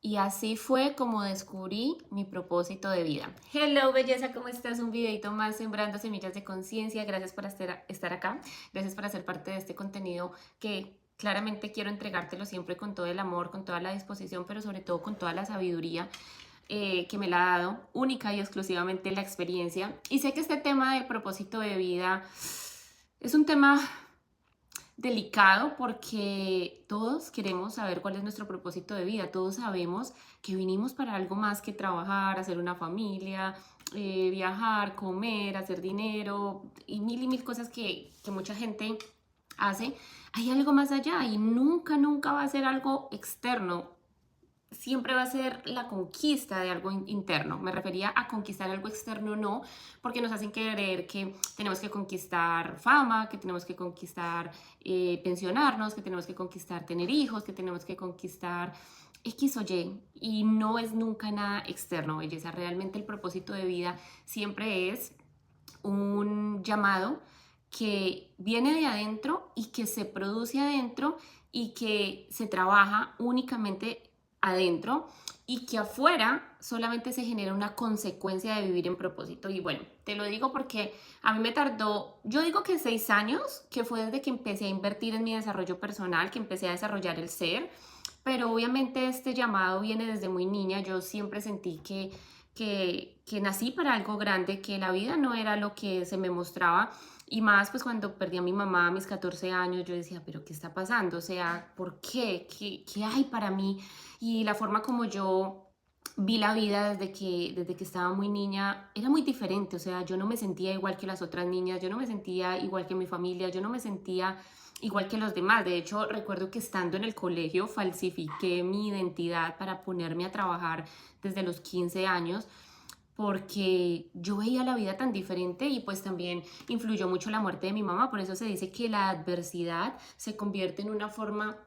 Y así fue como descubrí mi propósito de vida. Hello, belleza, ¿cómo estás? Un videito más sembrando semillas de conciencia. Gracias por estar acá. Gracias por hacer parte de este contenido que claramente quiero entregártelo siempre con todo el amor, con toda la disposición, pero sobre todo con toda la sabiduría que me la ha dado única y exclusivamente la experiencia. Y sé que este tema del propósito de vida es un tema delicado porque todos queremos saber cuál es nuestro propósito de vida. Todos sabemos que vinimos para algo más que trabajar, hacer una familia, viajar, comer, hacer dinero y mil cosas que mucha gente hace. Hay algo más allá y nunca va a ser algo externo. Siempre va a ser la conquista de algo interno. Me refería a conquistar algo externo, no, porque nos hacen creer que tenemos que conquistar fama, que tenemos que conquistar pensionarnos, que tenemos que conquistar tener hijos, que tenemos que conquistar X o y no es nunca nada externo, belleza. Realmente el propósito de vida siempre es un llamado que viene de adentro y que se produce adentro y que se trabaja únicamente adentro y que afuera solamente se genera una consecuencia de vivir en propósito. Y bueno, te lo digo porque a mí me tardó, yo digo que 6 años, que fue desde que empecé a invertir en mi desarrollo personal, que empecé a desarrollar el ser, pero obviamente este llamado viene desde muy niña. Yo siempre sentí que nací para algo grande, que la vida no era lo que se me mostraba. Y más pues cuando perdí a mi mamá a mis 14 años, yo decía, pero ¿qué está pasando? O sea, ¿por qué? ¿Qué hay para mí? Y la forma como yo vi la vida desde que estaba muy niña era muy diferente. O sea, yo no me sentía igual que las otras niñas, yo no me sentía igual que mi familia, yo no me sentía igual que los demás. De hecho, recuerdo que estando en el colegio falsifiqué mi identidad para ponerme a trabajar desde los 15 años porque yo veía la vida tan diferente y pues también influyó mucho la muerte de mi mamá. Por eso se dice que la adversidad se convierte en una forma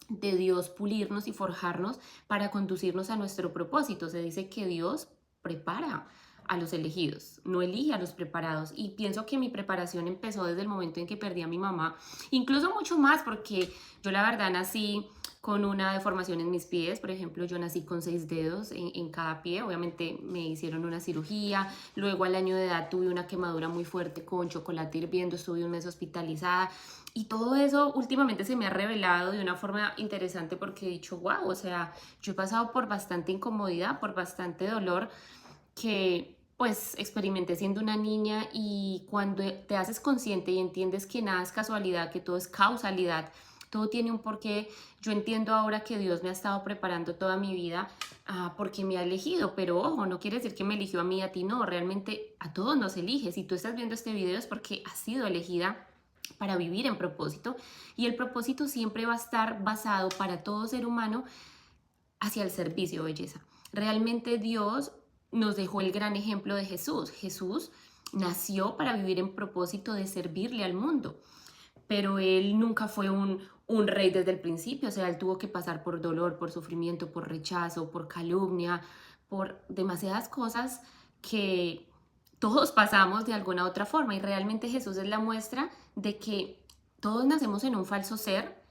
de Dios pulirnos y forjarnos para conducirnos a nuestro propósito. Se dice que Dios prepara a los elegidos, no elige a los preparados. Y pienso que mi preparación empezó desde el momento en que perdí a mi mamá, incluso mucho más porque yo la verdad nací con una deformación en mis pies. Por ejemplo, yo nací con 6 dedos en cada pie. Obviamente me hicieron una cirugía. Luego al año de edad tuve una quemadura muy fuerte con chocolate hirviendo. Estuve un mes hospitalizada. Y todo eso últimamente se me ha revelado de una forma interesante porque he dicho, wow, o sea, yo he pasado por bastante incomodidad, por bastante dolor que pues experimenté siendo una niña. Y cuando te haces consciente y entiendes que nada es casualidad, que todo es causalidad, todo tiene un porqué. Yo entiendo ahora que Dios me ha estado preparando toda mi vida porque me ha elegido, pero ojo, no quiere decir que me eligió a mí y a ti, no, realmente a todos nos elige. Si tú estás viendo este video es porque has sido elegida para vivir en propósito, y el propósito siempre va a estar basado para todo ser humano hacia el servicio, belleza. Realmente Dios nos dejó el gran ejemplo de Jesús. Jesús nació para vivir en propósito de servirle al mundo, pero él nunca fue un rey desde el principio. O sea, él tuvo que pasar por dolor, por sufrimiento, por rechazo, por calumnia, por demasiadas cosas que todos pasamos de alguna otra forma. Y realmente Jesús es la muestra de que todos nacemos en un falso ser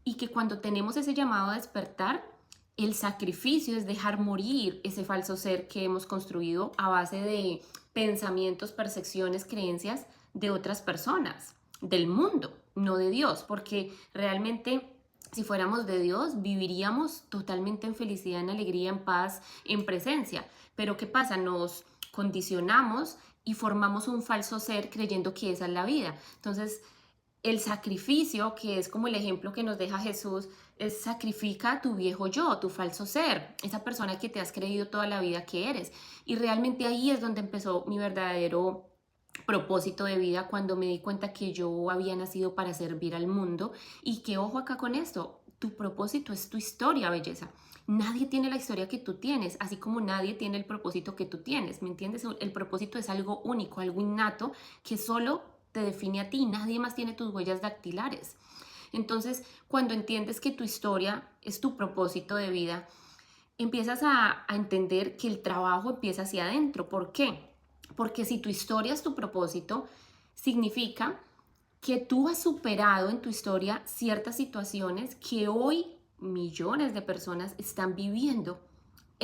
y que cuando tenemos ese llamado a despertar, el sacrificio es dejar morir ese falso ser que hemos construido a base de pensamientos, percepciones, creencias de otras personas, del mundo, no de Dios, porque realmente si fuéramos de Dios viviríamos totalmente en felicidad, en alegría, en paz, en presencia. Pero ¿qué pasa? Nos condicionamos y formamos un falso ser creyendo que esa es la vida. Entonces, el sacrificio, que es como el ejemplo que nos deja Jesús, es sacrifica a tu viejo yo, tu falso ser, esa persona que te has creído toda la vida que eres. Y realmente ahí es donde empezó mi verdadero propósito de vida, cuando me di cuenta que yo había nacido para servir al mundo. Y que ojo acá con esto, tu propósito es tu historia, belleza. Nadie tiene la historia que tú tienes, así como nadie tiene el propósito que tú tienes, ¿me entiendes? El propósito es algo único, algo innato que solo te define a ti, nadie más tiene tus huellas dactilares. Entonces, cuando entiendes que tu historia es tu propósito de vida, empiezas a entender que el trabajo empieza hacia adentro. ¿Por qué? Porque si tu historia es tu propósito, significa que tú has superado en tu historia ciertas situaciones que hoy millones de personas están viviendo.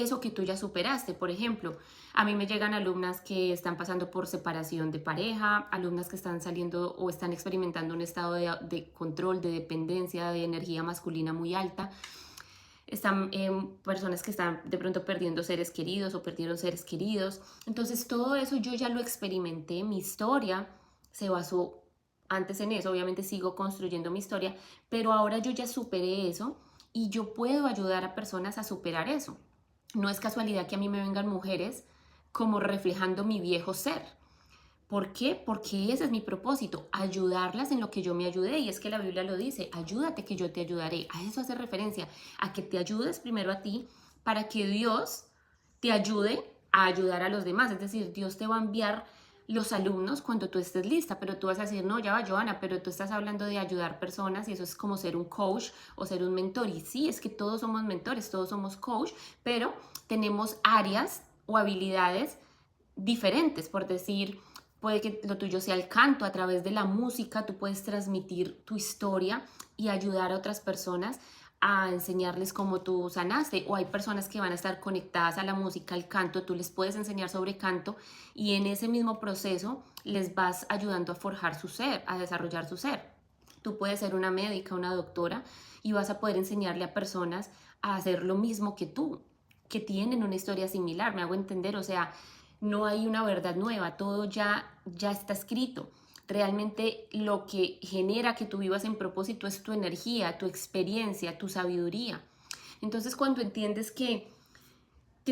eso que tú ya superaste. Por ejemplo, a mí me llegan alumnas que están pasando por separación de pareja, alumnas que están saliendo o están experimentando un estado de control, de dependencia, de energía masculina muy alta. Están personas que están de pronto perdiendo seres queridos o perdieron seres queridos. Entonces todo eso yo ya lo experimenté, mi historia se basó antes en eso, obviamente sigo construyendo mi historia, pero ahora yo ya superé eso y yo puedo ayudar a personas a superar eso. No es casualidad que a mí me vengan mujeres como reflejando mi viejo ser. ¿Por qué? Porque ese es mi propósito, ayudarlas en lo que yo me ayudé. Y es que la Biblia lo dice, ayúdate que yo te ayudaré. A eso hace referencia, a que te ayudes primero a ti para que Dios te ayude a ayudar a los demás. Es decir, Dios te va a enviar los alumnos cuando tú estés lista, pero tú vas a decir, no, ya va, Johanna, pero tú estás hablando de ayudar personas y eso es como ser un coach o ser un mentor. Y sí, es que todos somos mentores, todos somos coach, pero tenemos áreas o habilidades diferentes, por decir, puede que lo tuyo sea el canto, a través de la música tú puedes transmitir tu historia y ayudar a otras personas a enseñarles cómo tú sanaste, o hay personas que van a estar conectadas a la música, al canto, tú les puedes enseñar sobre canto y en ese mismo proceso les vas ayudando a forjar su ser, a desarrollar su ser. Tú puedes ser una médica, una doctora y vas a poder enseñarle a personas a hacer lo mismo que tú, que tienen una historia similar, me hago entender, o sea, no hay una verdad nueva, todo ya está escrito. Realmente lo que genera que tú vivas en propósito es tu energía, tu experiencia, tu sabiduría. Entonces cuando entiendes que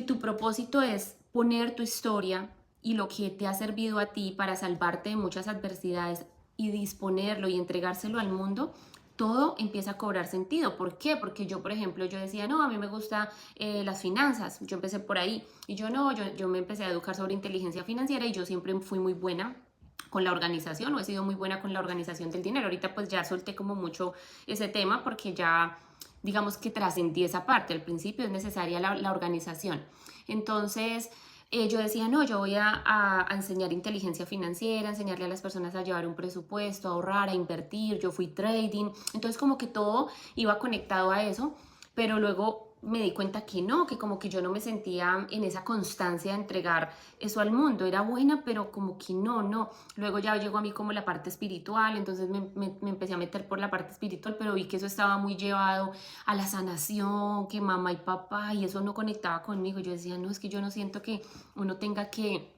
tu propósito es poner tu historia y lo que te ha servido a ti para salvarte de muchas adversidades y disponerlo y entregárselo al mundo, todo empieza a cobrar sentido. ¿Por qué? Porque yo, por ejemplo, yo decía, no, a mí me gustan las finanzas, yo empecé por ahí y yo me empecé a educar sobre inteligencia financiera y yo siempre fui muy buena con la organización o he sido muy buena con la organización del dinero. Ahorita pues ya solté como mucho ese tema porque ya digamos que trascendí esa parte. Al principio es necesaria la organización. Entonces yo decía, no, yo voy a enseñar inteligencia financiera, enseñarle a las personas a llevar un presupuesto, a ahorrar, a invertir. Yo fui trading. Entonces como que todo iba conectado a eso, pero luego me di cuenta que no, que como que yo no me sentía en esa constancia de entregar eso al mundo. Era buena, pero como que no. Luego ya llegó a mí como la parte espiritual, entonces me empecé a meter por la parte espiritual, pero vi que eso estaba muy llevado a la sanación, que mamá y papá, y eso no conectaba conmigo. Yo decía, no, es que yo no siento que uno tenga que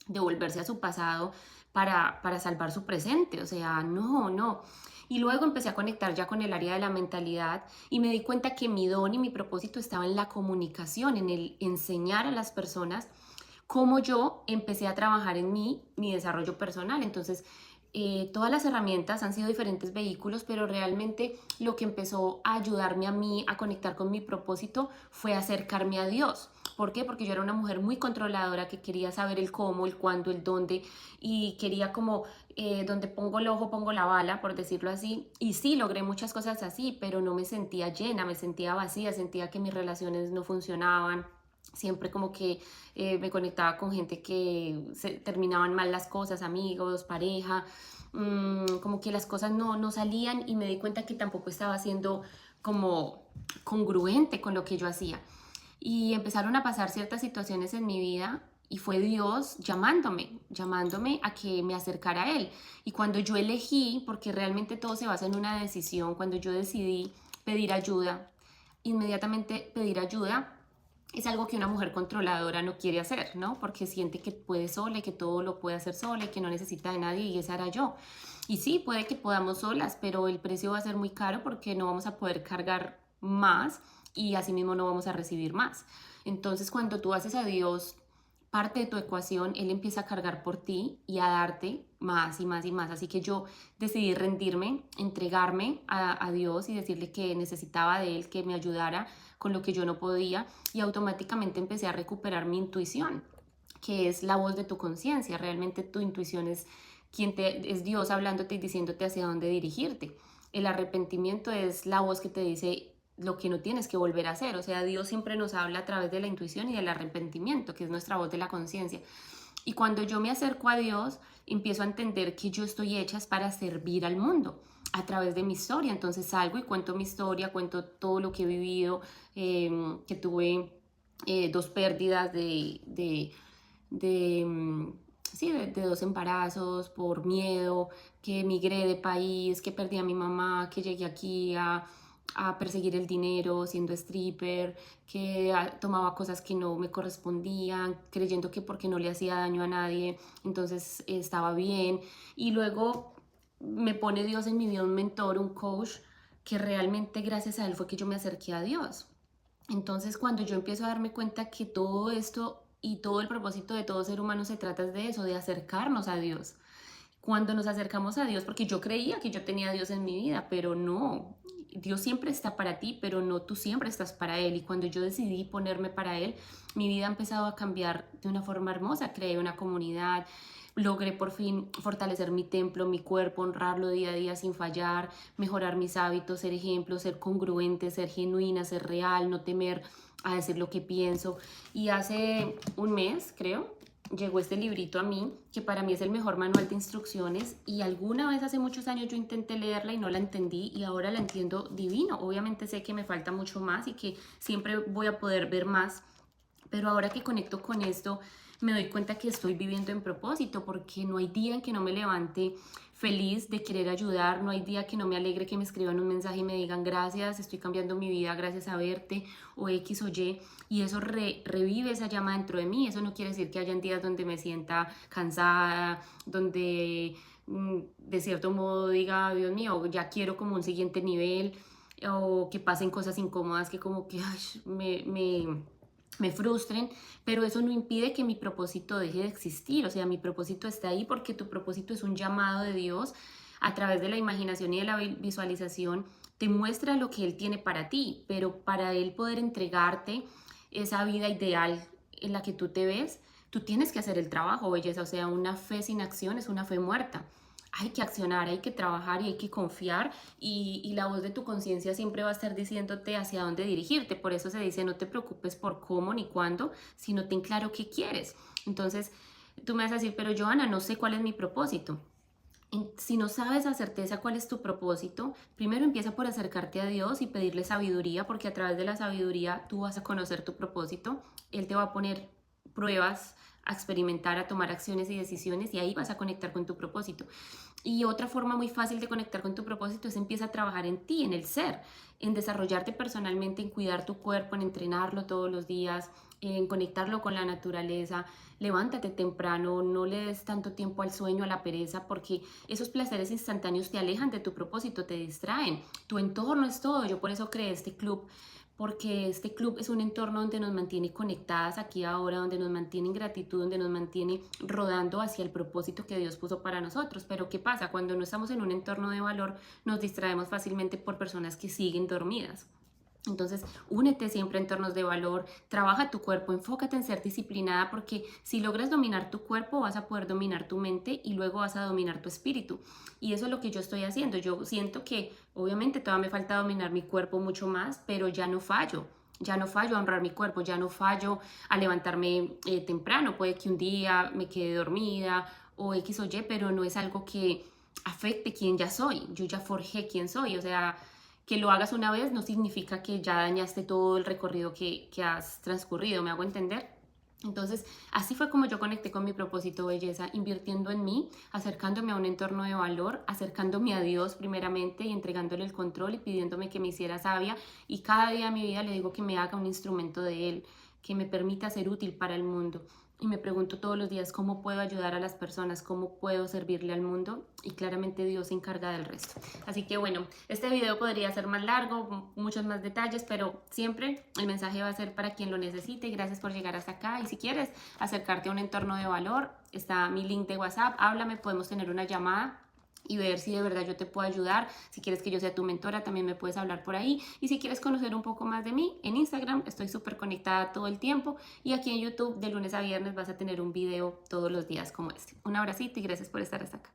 devolverse a su pasado para salvar su presente, o sea, no. Y luego empecé a conectar ya con el área de la mentalidad y me di cuenta que mi don y mi propósito estaba en la comunicación, en el enseñar a las personas cómo yo empecé a trabajar en mi desarrollo personal. Entonces, todas las herramientas han sido diferentes vehículos, pero realmente lo que empezó a ayudarme a mí a conectar con mi propósito fue acercarme a Dios. ¿Por qué? Porque yo era una mujer muy controladora que quería saber el cómo, el cuándo, el dónde y quería como donde pongo el ojo pongo la bala, por decirlo así. Y sí, logré muchas cosas así, pero no me sentía llena, me sentía vacía, sentía que mis relaciones no funcionaban. Siempre como que me conectaba con gente que terminaban mal las cosas, amigos, pareja, como que las cosas no salían y me di cuenta que tampoco estaba siendo como congruente con lo que yo hacía. Y empezaron a pasar ciertas situaciones en mi vida y fue Dios llamándome a que me acercara a Él. Y cuando yo elegí, porque realmente todo se basa en una decisión, cuando yo decidí pedir ayuda, inmediatamente pedir ayuda es algo que una mujer controladora no quiere hacer, ¿no? Porque siente que puede sola y que todo lo puede hacer sola y que no necesita de nadie y esa era yo. Y sí, puede que podamos solas, pero el precio va a ser muy caro porque no vamos a poder cargar más y asimismo no vamos a recibir más. Entonces, cuando tú haces a Dios parte de tu ecuación, Él empieza a cargar por ti y a darte más y más y más. Así que yo decidí rendirme, entregarme a Dios y decirle que necesitaba de Él, que me ayudara con lo que yo no podía y automáticamente empecé a recuperar mi intuición, que es la voz de tu conciencia. Realmente tu intuición es es Dios hablándote y diciéndote hacia dónde dirigirte. El arrepentimiento es la voz que te dice lo que no tienes que volver a hacer. O sea, Dios siempre nos habla a través de la intuición y del arrepentimiento, que es nuestra voz de la conciencia. Y cuando yo me acerco a Dios, empiezo a entender que yo estoy hecha para servir al mundo a través de mi historia. Entonces salgo y cuento mi historia, cuento todo lo que he vivido, que tuve 2 pérdidas de, mm, sí, de 2 embarazos por miedo, que emigré de país, que perdí a mi mamá, que llegué aquí a perseguir el dinero siendo stripper, que tomaba cosas que no me correspondían, creyendo que porque no le hacía daño a nadie, entonces estaba bien. Y luego me pone Dios en mi vida un mentor, un coach, que realmente gracias a él fue que yo me acerqué a Dios. Entonces, cuando yo empiezo a darme cuenta que todo esto y todo el propósito de todo ser humano se trata de eso, de acercarnos a Dios. Cuando nos acercamos a Dios, porque yo creía que yo tenía a Dios en mi vida, pero no. Dios siempre está para ti, pero no tú siempre estás para Él. Y cuando yo decidí ponerme para Él, mi vida ha empezado a cambiar de una forma hermosa. Creé una comunidad, logré por fin fortalecer mi templo, mi cuerpo, honrarlo día a día sin fallar, mejorar mis hábitos, ser ejemplo, ser congruente, ser genuina, ser real, no temer a decir lo que pienso. Y hace un mes, creo, llegó este librito a mí, que para mí es el mejor manual de instrucciones, y alguna vez hace muchos años yo intenté leerla y no la entendí, y ahora la entiendo divino. Obviamente sé que me falta mucho más y que siempre voy a poder ver más, pero ahora que conecto con esto, me doy cuenta que estoy viviendo en propósito, porque no hay día en que no me levante feliz de querer ayudar, no hay día que no me alegre que me escriban un mensaje y me digan gracias, estoy cambiando mi vida gracias a verte, o X o Y, y eso revive esa llama dentro de mí. Eso no quiere decir que hayan días donde me sienta cansada, donde de cierto modo diga, Dios mío, ya quiero como un siguiente nivel, o que pasen cosas incómodas que como que ay, me frustren, pero eso no impide que mi propósito deje de existir. O sea, mi propósito está ahí porque tu propósito es un llamado de Dios a través de la imaginación y de la visualización. Te muestra lo que Él tiene para ti, pero para Él poder entregarte esa vida ideal en la que tú te ves, tú tienes que hacer el trabajo, belleza. O sea, una fe sin acción es una fe muerta. Hay que accionar, hay que trabajar y hay que confiar, y la voz de tu conciencia siempre va a estar diciéndote hacia dónde dirigirte. Por eso se dice, no te preocupes por cómo ni cuándo, sino ten claro qué quieres. Entonces, tú me vas a decir, pero Johanna, no sé cuál es mi propósito. Si no sabes a certeza cuál es tu propósito, primero empieza por acercarte a Dios y pedirle sabiduría, porque a través de la sabiduría tú vas a conocer tu propósito. Él te va a poner pruebas, a experimentar, a tomar acciones y decisiones, y ahí vas a conectar con tu propósito. Y otra forma muy fácil de conectar con tu propósito es empieza a trabajar en ti, en el ser, en desarrollarte personalmente, en cuidar tu cuerpo, en entrenarlo todos los días, en conectarlo con la naturaleza. Levántate temprano, no le des tanto tiempo al sueño, a la pereza, porque esos placeres instantáneos te alejan de tu propósito, te distraen. Tu entorno es todo. Yo por eso creé este club, porque este club es un entorno donde nos mantiene conectadas aquí ahora, donde nos mantiene en gratitud, donde nos mantiene rodando hacia el propósito que Dios puso para nosotros. Pero ¿qué pasa? Cuando no estamos en un entorno de valor, nos distraemos fácilmente por personas que siguen dormidas. Entonces, únete siempre a entornos de valor, trabaja tu cuerpo, enfócate en ser disciplinada, porque si logras dominar tu cuerpo, vas a poder dominar tu mente y luego vas a dominar tu espíritu. Y eso es lo que yo estoy haciendo. Yo siento que obviamente todavía me falta dominar mi cuerpo mucho más, pero ya no fallo. Ya no fallo a honrar mi cuerpo, ya no fallo a levantarme temprano. Puede que un día me quede dormida o X o Y, pero no es algo que afecte quién ya soy. Yo ya forjé quién soy. O sea, que lo hagas una vez no significa que ya dañaste todo el recorrido que has transcurrido. ¿Me hago entender? Entonces, así fue como yo conecté con mi propósito, belleza, invirtiendo en mí, acercándome a un entorno de valor, acercándome a Dios primeramente y entregándole el control y pidiéndome que me hiciera sabia. Y cada día de mi vida le digo que me haga un instrumento de Él, que me permita ser útil para el mundo. Y me pregunto todos los días cómo puedo ayudar a las personas, cómo puedo servirle al mundo, y claramente Dios se encarga del resto. Así que bueno, este video podría ser más largo, muchos más detalles, pero siempre el mensaje va a ser para quien lo necesite. Gracias por llegar hasta acá, y si quieres acercarte a un entorno de valor, está mi link de WhatsApp, háblame, podemos tener una llamada y ver si de verdad yo te puedo ayudar. Si quieres que yo sea tu mentora, también me puedes hablar por ahí. Y si quieres conocer un poco más de mí, en Instagram estoy súper conectada todo el tiempo, y aquí en YouTube de lunes a viernes vas a tener un video todos los días como este. Un abracito y gracias por estar hasta acá.